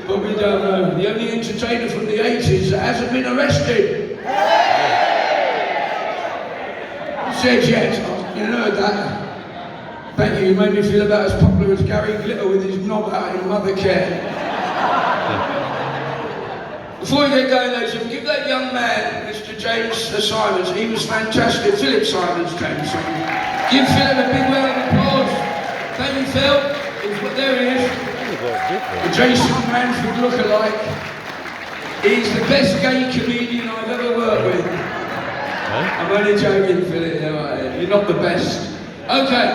Bobby Davro, the only entertainer from the 80s that hasn't been arrested. Said yet, you know that. Thank you, you made me feel about as popular as Gary Glitter with his knob out in Mothercare. Before we get going, ladies and gentlemen, give that young man, Mr. James Simons, he was fantastic. Philip Simons, James Simons. Give Philip a big round of applause. Thank you, Phil. There he is. The Jason Mansfield look-alike. He's the best gay comedian I've ever worked with. I'm only joking, Philip. You're not the best. Okay.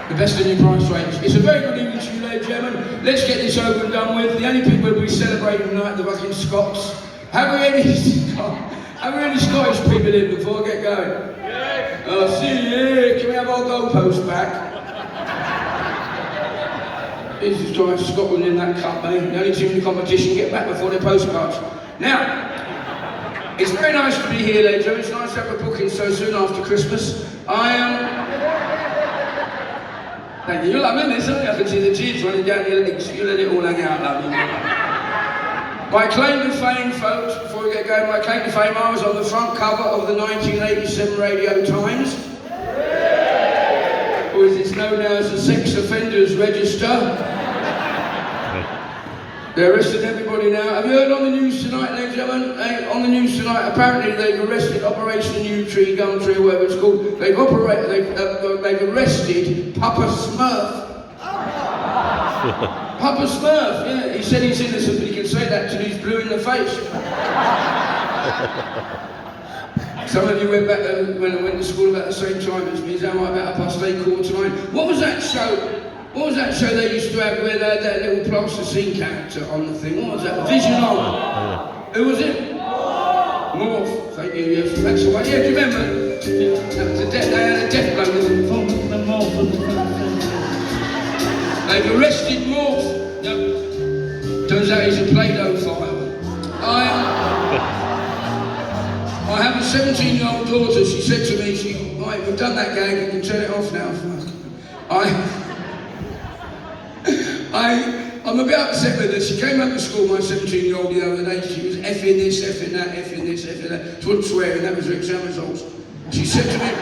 The best in your price range. It's a very good evening to you, ladies and gentlemen. Let's get this over and done with. The only people who we celebrating tonight are the fucking Scots. Have we any Scottish people in before I get going? Yes. Oh, see you. Can we have our goalpost back? This is trying Scotland in that cup, mate. The only team in the competition get back before their postcards. Now, it's very nice to be here, ladies and gentlemen. It's nice to have a booking so soon after Christmas. Thank you. You're loving this, aren't you? I can see the tears running down your legs. You let it all hang out, lovely. My claim to fame, folks, before we get going, my claim to fame, I was on the front cover of the 1987 Radio Times. Or as it's known now as the Sex Offenders Register. They're arresting everybody now. Have you heard on the news tonight, ladies and gentlemen? On the news tonight, apparently they've arrested Operation Gumtree, or whatever it's called. They've arrested Papa Smurf. Papa Smurf, yeah. He said he's innocent, but he can say that till he's blue in the face. Some of you went back when I went to school about the same time as me. Is that right, about 8:30 tonight? What was that show? What was that show they used to have where they had that little plasticine character on the thing? What was that? Vision On. Who was it? Morph. Thank you, yes. That's the one. Yeah, do you remember? That was they had a death blow with them. They've arrested Morph. No. Turns out he's a Play-Doh file. I have a 17-year-old daughter. She said to me, right, we've done that gag, you can turn it off now. I'm a bit upset with her. She came up to school, my 17-year-old, the other day. She was effing this, effing that, effing this, effing that. She wasn't swearing, that was her exam results. She said to me,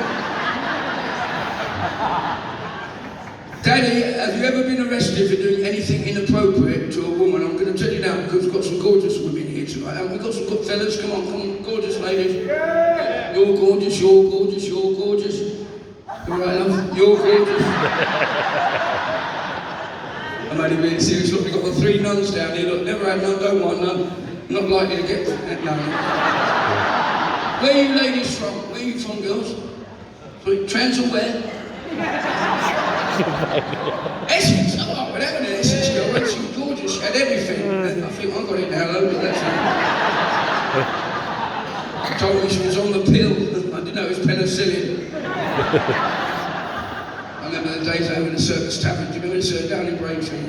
Daddy, have you ever been arrested for doing anything inappropriate to a woman? I'm going to tell you now because we've got some gorgeous women here tonight. We've got some good fellas, come on, gorgeous ladies. You're gorgeous, you're gorgeous, you're gorgeous. All right, love, you're gorgeous. I'm only being serious. Look, we've got the 3 nuns down here. Look, never had none, don't want none. Not likely to get that none. Where are you ladies from? Where are you from, girls? Trans or where? Essex? Oh, well, that was an Essex girl. She was gorgeous. She had everything. I think I got it now, loaded. That's it. She told me she was on the pill. I didn't know it was penicillin. I remember the days over in the Circus Tavern. Do you remember the down in Braintree?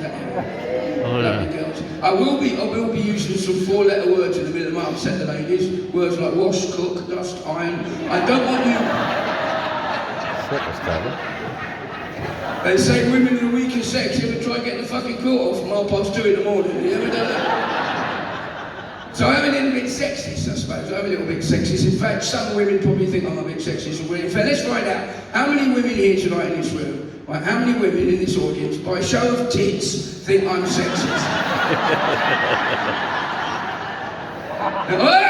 Lovely girls. I will be using some 4-letter words in the middle of my upset the ladies. Words like wash, cook, dust, iron. I don't want you. Circus Tavern. They say women are the weaker sex. You ever try and get the fucking coat off from 2:30 in the morning? You ever done that? So I'm a little bit sexist, I suppose. I'm a little bit sexist. In fact, some women probably think I'm a bit sexist already. In fact, let's find out how many women here tonight in this room, right, how many women in this audience, by a show of tits, think I'm sexist? Hey!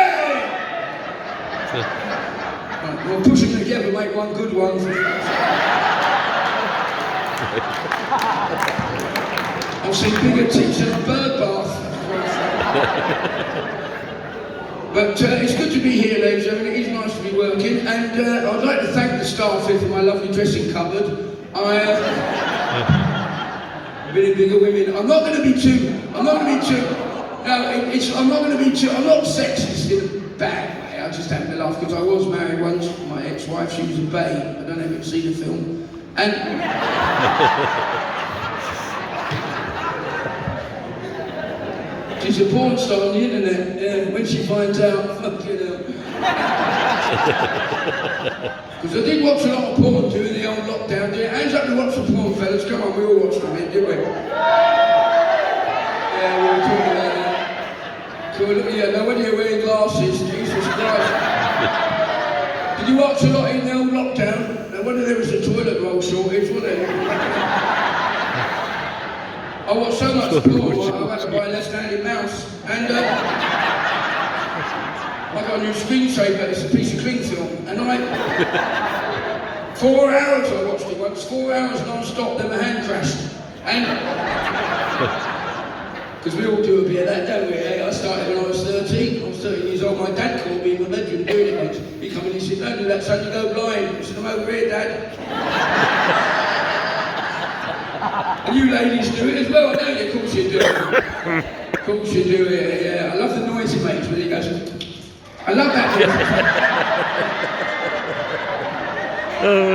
Right, we'll push them together, make one good one. I've seen bigger tits in a bird bath. But it's good to be here, ladies and gentlemen. It is nice to be working, and I'd like to thank the staff here for my lovely dressing cupboard. Really bigger women. I'm not going to be too. I'm not sexist in a bad way. I just happen to laugh because I was married once. My ex-wife, she was a babe. I don't know if you've seen the film. And she's a porn star on the internet, when she finds out, fucking hell. Because I did watch a lot of porn during the old lockdown. Hands up to watch some porn, fellas. Come on, we all watched a bit, didn't we? look at you. No wonder you're wearing glasses. Jesus Christ. Did you watch a lot in the old lockdown? No wonder there was a toilet roll shortage, wasn't there? I watched so much porn, I had to buy a left-handed mouse. And I got a new screensaver, it's a piece of cling film. And 4 hours I watched it once, 4 hours non-stop, then my hand crashed. And, because we all do a bit of that, don't we? I started when I was 13. I was 13 years old, my dad called me in my bedroom doing it once. He come in and he said, don't do that son, you go blind. I said, I'm over here, Dad. And you ladies do it as well, don't you? Of course you do it. Of course you do it, yeah. I love the noise he makes when he goes, I love that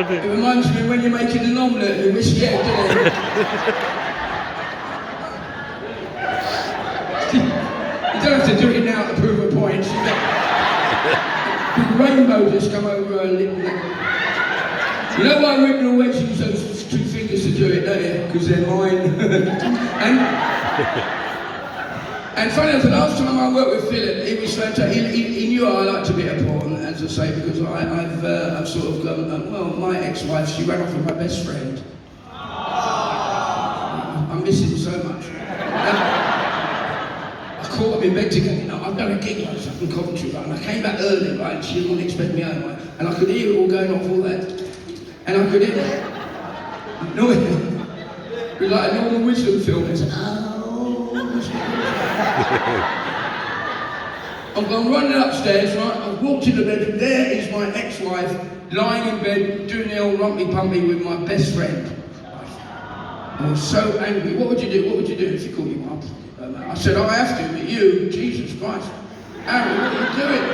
noise. It reminds me when you're making an omelette and you whisk it out, doesn't it? You don't have to do it now to prove a point. Big rainbow just come over her lip. You know why women always use those 2 fingers to do it, don't you? Because they're mine. and funny enough, the last time I worked with Philip, he was fantastic. He knew I liked a bit of porn, as I say, because I've sort of gone, well, my ex-wife, she ran off with my best friend. I miss him so much. I caught up in bed together, you know, I've done a gig once up in Coventry, right, and I came back early, right, and she didn't expect me home, right, and I could hear it all going off, all that. And I could hear it. No, it was like a normal wisdom film. It's I've gone running upstairs, right? I've walked in the bedroom. There is my ex-wife lying in bed doing the old rumpy-pumpy with my best friend. I was so angry. What would you do? What would you do if she called you up? I said, I have to, but you, Jesus Christ. Harry, what are you doing?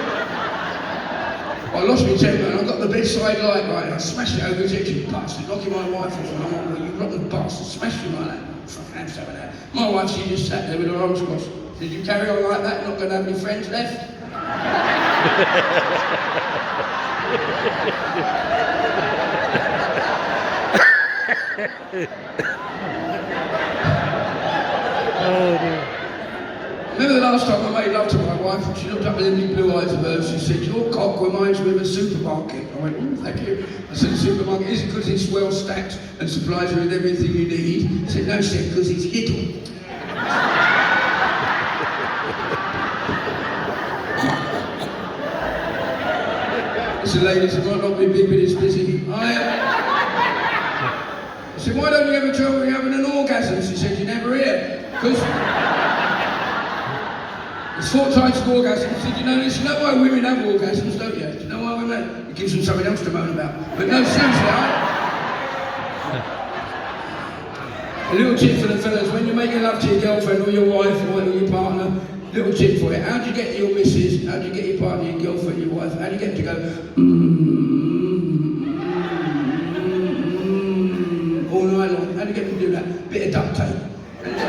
I lost my temper and I got the bedside light right and I smashed it over his head, you bastard, knocking my wife off and I'm like, well, you rotten bastard, smashed him like that. Fucking hands over there. My wife, she just sat there with her arms crossed. Did you carry on like that, not going to have any friends left? Oh dear. Remember the last time I made love to my wife and she looked up with them big blue eyes of hers, she said, your cock reminds me of a supermarket. I went, thank you. I said, the supermarket, is it because it's well stacked and supplies you with everything you need? I said, no, she said, because it's little. Listen, ladies, it might not be big, but it's busy. I said, why don't you ever tell me you're having an orgasm? She said, you never hear. Because it's 4 times of orgasm. I said, you know this, you know why women have orgasms, don't you? Do you know why women? It gives them something else to moan about. But no, seriously, a little tip for the fellas, when you're making love to your girlfriend or your wife or your partner, little tip for you. How do you get your missus, how do you get your partner, your girlfriend, your wife, how do you get them to go, all night long? How do you get them to do that? Bit of duct tape. Anyway,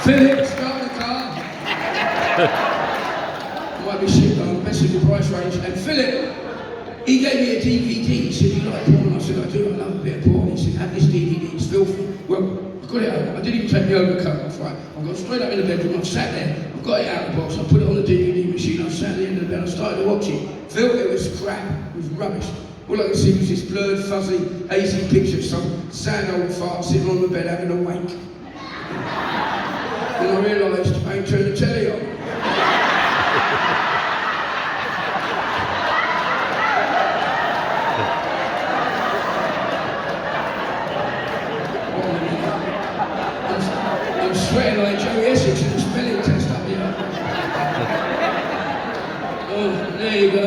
Philip, start the car. Might be shit, though, best in the price range. And Philip, he gave me a DVD. He said, you like porn? I said, I do, I love a bit of porn. He said, have this DVD, it's filthy. Well, I've got it out. I didn't even take the overcoat off, right? I've got straight up in the bedroom, I've sat there, I've got it out of the box, I put it on the DVD machine, I sat at the end of the bed, I started to watch it. Phil, it was crap, it was rubbish. All I could see was this blurred, fuzzy, hazy picture of some sad old fart sitting on the bed having a wank. And I realised I ain't turned the telly on. I'm sweating like Joey Essex in the spelling test up here. Oh, there you go.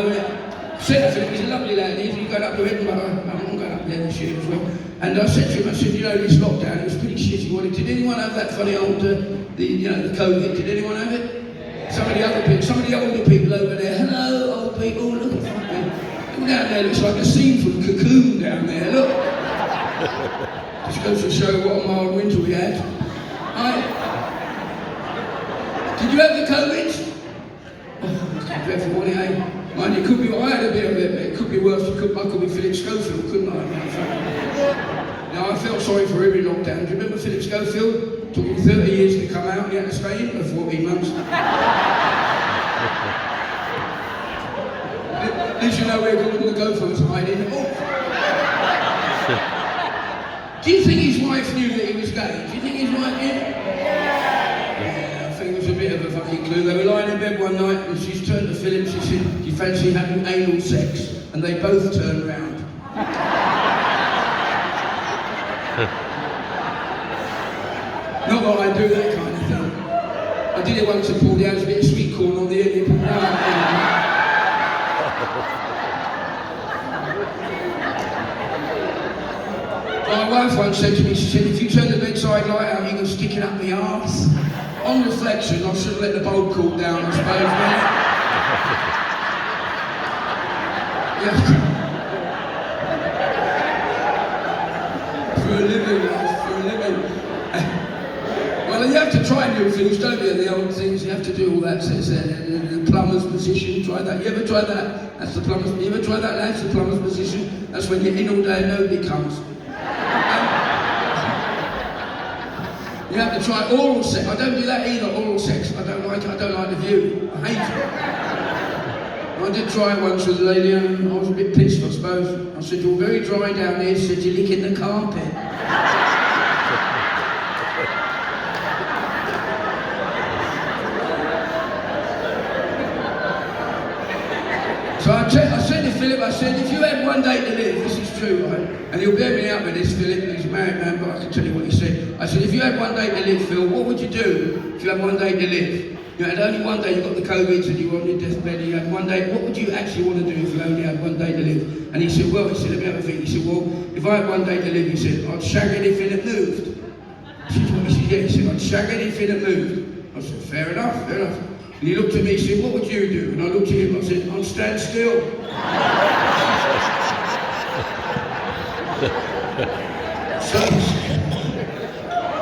Said to him, he's a lovely lad, he's going up to Edinburgh, I'm going up there this year as well. And I said to him, I said, you know, this lockdown, it was pretty shitty. Did anyone have that funny old, the COVID, did anyone have it? Some of the older people over there, hello, old people, look at fucking, come down there, looks like a scene from Cocoon down there, look. Just goes to show what a mild winter we had. Did you have the COVID? Oh, that's dreadful, wasn't it, eh? Mind, it could be, I had a bit of it, but it could be worse. I could be Philip Schofield, couldn't I? Now, I felt sorry for every lockdown. Do you remember Philip Schofield? It took him 30 years to come out, and he had to stay in for 14 months. Did you know where Gordon the Gopher was hiding? Oh. Do you think his wife knew that he was gay? Do you think his wife did? Yeah, I think it was a bit of a fucking clue. They were lying in bed one night and she's turned to Philip, she said, do you fancy having anal sex? And they both turned round. Not that I do that kind of thing. I did it once and pulled out a bit of sweet corn on the end. My wife once said to me, she said, if you turn the bedside light out, you can stick it up my arse. On reflection, I should have let the bulb cool down, I suppose, yeah. For a living, for a living. Well, you have to try new things, don't you? The old things, you have to do all that. The plumber's position, try that. You ever tried that? That's the plumber's. You ever tried that? That's the plumber's position. That's when you're in all day and nobody comes. You have to try oral sex. I don't do that either, oral sex. I don't like it. I don't like the view. I hate it. I did try it once with a lady and I was a bit pissed, I suppose. I said, you're very dry down here. She said, you're licking the carpet. So I said to Philip, I said, if you had one day to live, this is true, right? And he'll bear me out with this, Philip, he's a married man, but I can tell you what he said. I said, if you had one day to live, Phil, what would you do if you had one day to live? You had only one day, you got the COVID and you were on your deathbed, and you had one day, what would you actually want to do if you only had one day to live? And he said, well, he said, let me have a think. He said, well, if I had one day to live, he said, I'd shag anything that moved. He said, yeah, he said, I'd shag anything that moved. I said, fair enough, fair enough. And he looked at me, he said, what would you do? And I looked at him, I said, I'd stand still. So,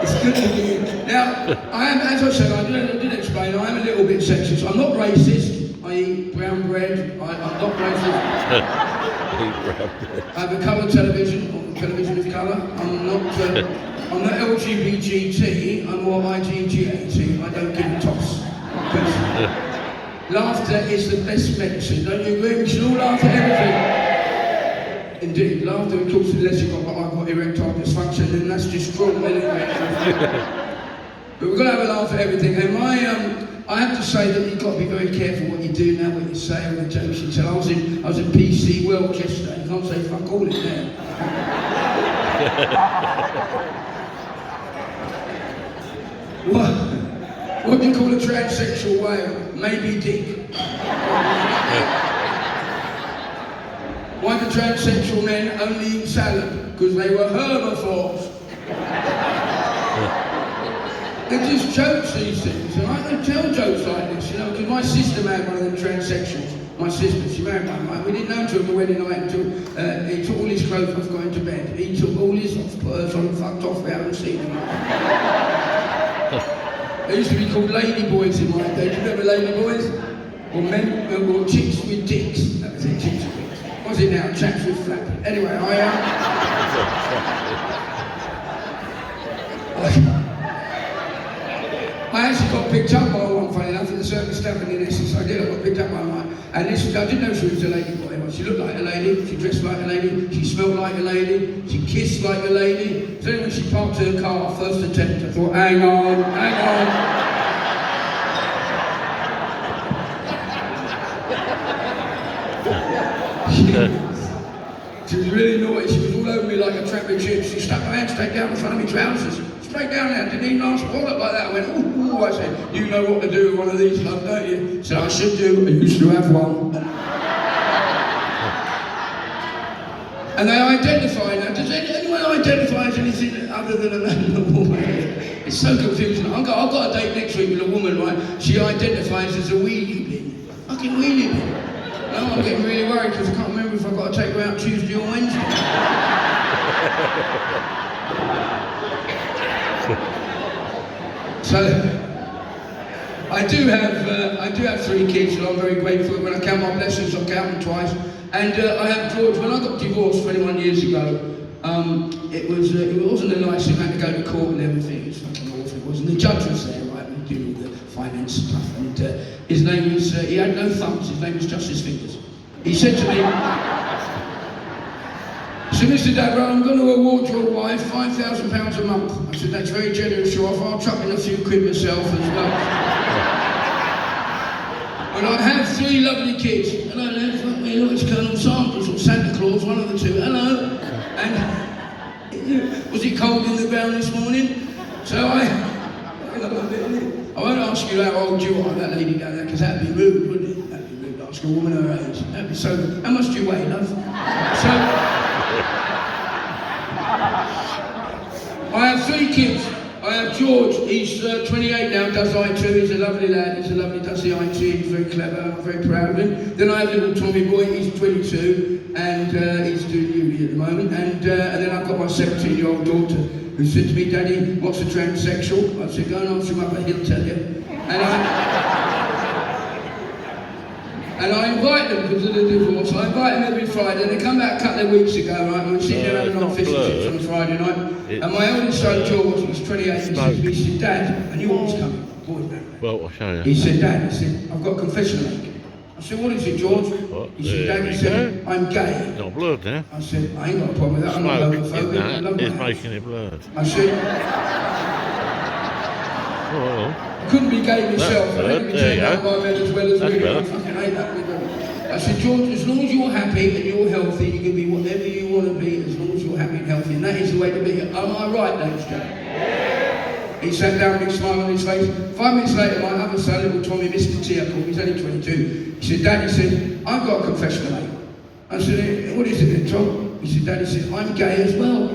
it's good to be here. Now, I am, as I said, I did explain, I am a little bit sexist. I'm not racist. I eat brown bread. I'm not racist. I have a colour television, or television with colour. I'm not LGBT, I'm more IGGAT. I don't give a toss. Laughter is the best medicine, don't you agree? We should all laugh at everything. Indeed, laughter, of course, unless you've got erectile dysfunction, then that's just wrong, isn't it? But we've got to have a laugh at everything. And I have to say that you've got to be very careful what you do now, what you say, and the jokes you tell. I was in PC World yesterday. You can't say fuck all in there. What do you call a transsexual whale? Maybe dick. Why do transsexual men only eat salad? Because they were herbivores. They're just jokes, these things, and I don't tell jokes like this, you know, because my sister married one of them transsexuals. My sister, she married one, right? We didn't know until the wedding night until he took all his clothes off going to bed. He took all his off, put hers on, fucked off, we haven't seen him. They used to be called lady boys in my day. Do you remember lady boys? Or men, or chicks with dicks. That was it, chicks with dicks. What's it now? Chaps with flap. Anyway, I actually got picked up by one, funny enough, at the circus tavern in Essex. I did, I got picked up by one. And this was, I didn't know she was a lady boy, but she looked like a lady, she dressed like a lady, she smelled like a lady, she kissed like a lady. So when she parked her car, first attempt, I thought, hang on. She was really naughty, she was all over me like a trap of chips. She stuck her hand straight down in front of me trousers. Straight down there, didn't even ask for it like that. I went, ooh, I said, you know what to do with one of these, love, don't you? So I should do, I used to have one. And they identify now. Does anyone identify as anything other than a man and a woman? It's so confusing. I've got a date next week with a woman, right? She identifies as a wheelie bin. Fucking wheelie bin. No, I'm getting really worried because I can't remember if I've got to take her out Tuesday or Wednesday. So, I do have 3 kids, and I'm very grateful. When I count my blessings, I count them twice. And I have George. When I got divorced 21 years ago, it wasn't a nice thing. I had to go to court and everything. It was fucking awful. It wasn't. The judge was there, right? We did all the finance stuff, and his name was. He had no thumbs. His name was just his fingers. He said to me. So, Mr. Davro, I'm going to award your wife £5,000 a month. I said, that's very generous, your offer. I'll chuck in a few quid myself as well. And I have 3 lovely kids. Hello, lads. Look, it's Colonel Sanders or Santa Claus, one of the two. Hello. And was it cold in the ground this morning? So I won't ask you how old you are, that lady down there, because that'd be rude, wouldn't it? That'd be rude to ask a woman her age. That'd be so. How much do you weigh, love? So. I have 3 kids. I have George, he's 28 now, does IT, he's a lovely lad, does the IT, he's very clever, I'm very proud of him. Then I have little Tommy boy, he's 22, and he's doing uni at the moment. And then I've got my 17-year-old daughter, who said to me, Daddy, what's a transsexual? I said, go and ask your mother, he'll tell you. And I invite them because of the divorce. I invite them every Friday. They come back a couple of weeks ago, right? We were sitting there having on fish and chips on a Friday night. And my eldest son, George, he's 28, he said to me, he said, Dad, I knew what was coming. Boy, well, I'll show you. He said, Dad, he said, I've got a confession to make. I said, what is it, George? What? He said, Dad, he said, I'm gay. It's not blurred now. I said, I ain't got a problem with that. I'm not homophobic. I love my It's house. making it blurred. I said, Oh, I couldn't be gay myself. I There didn't you turn out go. my bed as well as That's me. I better. fucking hate that. I said, George, as long as you're happy and you're healthy, you can be whatever you want to be, as long as you're happy and healthy, and that is the way to be. Am I right, ladies and gentlemen? He sat down, big smile on his face. 5 minutes later, my other son, little Tommy, Mr. T, I call him, he's only 22. He said, Dad, he said, I've got a confession to make. I said, what is it then, Tom? He said, Dad, he said, I'm gay as well.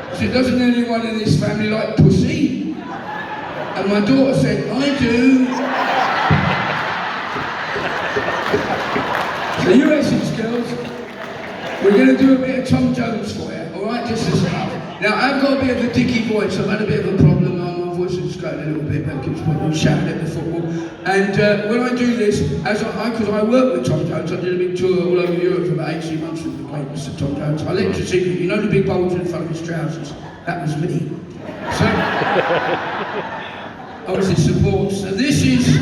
I said, doesn't anyone in this family like pussy? And my daughter said, I do. So you Essex girls, we're going to do a bit of Tom Jones for you, all right? Just as now, I've got a bit of a dicky voice. I've had a bit of a problem. My voice is going a little bit back. It's probably shouting at the football. And when I do this, because I work with Tom Jones, I did a big tour all over Europe for about 18 months with the great Mr. Tom Jones. I let you see, you know the big bulge in front of his trousers? That was me. So, obviously support. So this is...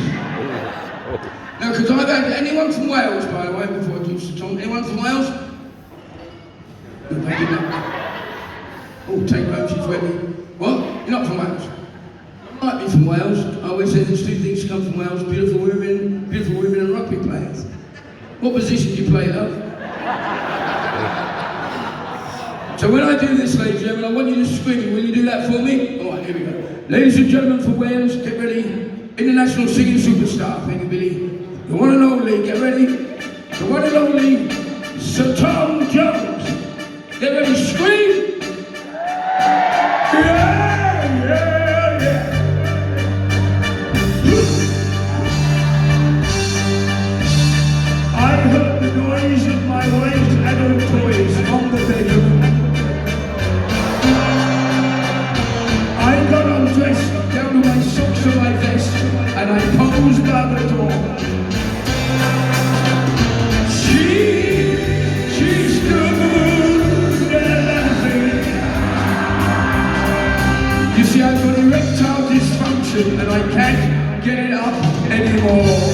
Now, because I've had anyone from Wales, by the way, before I do Mr. Tom, anyone from Wales? Oh, take home, she's ready. What? You're not from Wales? I might be from Wales. I always say there's 2 things come from Wales, beautiful women and rugby players. What position do you play, love? So when I do this, ladies and gentlemen, I want you to scream. Will you do that for me? All right, here we go. Ladies and gentlemen, for Wales, get ready. International singing superstar, thank you, Billy. The one and only, get ready. The one and only, Sir Tom Jones. Get ready, scream. Yeah, yeah, yeah. I heard the noise of my wife's adult toys on the bedroom. I got undressed down to my socks and my vest, and I posed by the door. She stood there laughing. You see, I've got erectile dysfunction, and I can't get it up anymore.